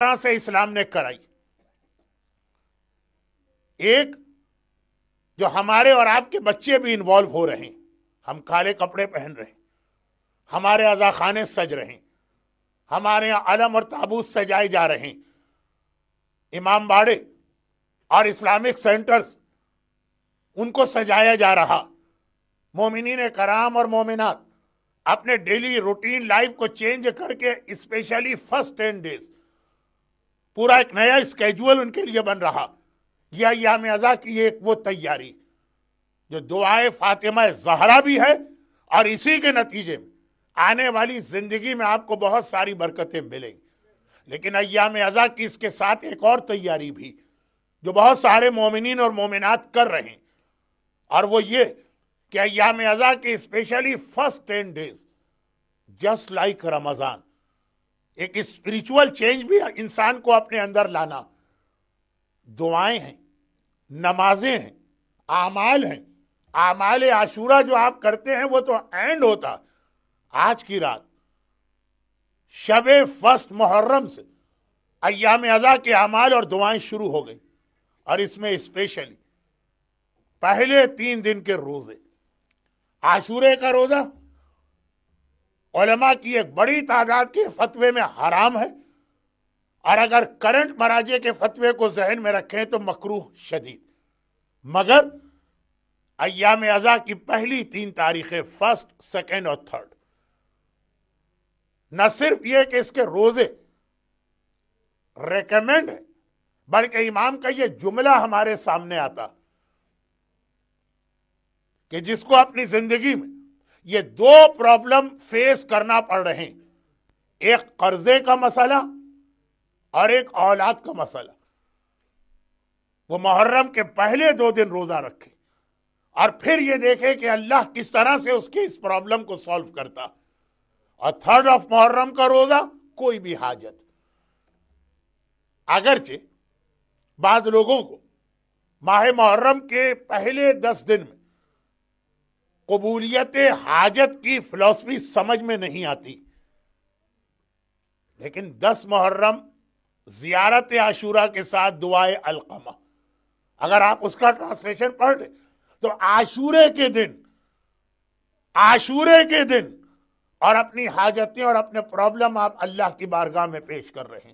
طرح سے اسلام نے کرائی. ایک جو ہمارے اور آپ کے بچے بھی انوالو ہو رہے ہیں، ہم کالے کپڑے پہن رہے ہیں، ہمارے عزا خانے سج رہے ہیں، ہمارے یہاں علم اور تابوت سجائے جا رہے ہیں، امام باڑے اور اسلامک سینٹرز ان کو سجایا جا رہا. مومنین کرام اور مومنات اپنے ڈیلی روٹین لائف کو چینج کر کے اسپیشلی فرسٹ 10 days پورا ایک نیا اسکیجول ان کے لیے بن رہا. یہ ایام ازا کی ایک وہ تیاری جو دعائے فاطمہ زہرا بھی ہے، اور اسی کے نتیجے میں آنے والی زندگی میں آپ کو بہت ساری برکتیں ملیں گی. لیکن ایام ازا کی اس کے ساتھ ایک اور تیاری بھی جو بہت سارے مومنین اور مومنات کر رہے ہیں، اور وہ یہ کہ ایام ازا کے especially first 10 days just like Ramzan ایک اسپریچول چینج بھی انسان کو اپنے اندر لانا. دعائیں ہیں، نمازیں ہیں، اعمال ہیں. اعمال عاشورہ جو آپ کرتے ہیں وہ تو اینڈ ہوتا آج کی رات شب فرسٹ محرم سے ایام ازا کے اعمال اور دعائیں شروع ہو گئی. اور اس میں اسپیشلی پہلے 3 دن کے روزے، عاشورے کا روزہ علماء کی ایک بڑی تعداد کے فتوے میں حرام ہے، اور اگر کرنٹ مراجع کے فتوے کو ذہن میں رکھیں تو مکروہ شدید. مگر ایام ازا کی پہلی 3 تاریخیں فرسٹ، سیکنڈ اور تھرڈ، نہ صرف یہ کہ اس کے روزے ریکمینڈ ہے، بلکہ امام کا یہ جملہ ہمارے سامنے آتا کہ جس کو اپنی زندگی میں یہ 2 پرابلم فیس کرنا پڑ رہے ہیں، ایک قرضے کا مسئلہ اور ایک اولاد کا مسئلہ، وہ محرم کے پہلے 2 دن روزہ رکھے اور پھر یہ دیکھے کہ اللہ کس طرح سے اس کی اس پرابلم کو سالو کرتا. اور 3rd آف محرم کا روزہ کوئی بھی حاجت، اگرچہ بعض لوگوں کو ماہ محرم کے پہلے 10 دن میں قبولیت حاجت کی فلسفی سمجھ میں نہیں آتی، لیکن 10 محرم زیارت عاشورہ کے ساتھ دعائے القمہ اگر آپ اس کا ٹرانسلیشن پڑھ لیں تو عاشورے کے دن اور اپنی حاجتیں اور اپنے پرابلم آپ اللہ کی بارگاہ میں پیش کر رہے ہیں.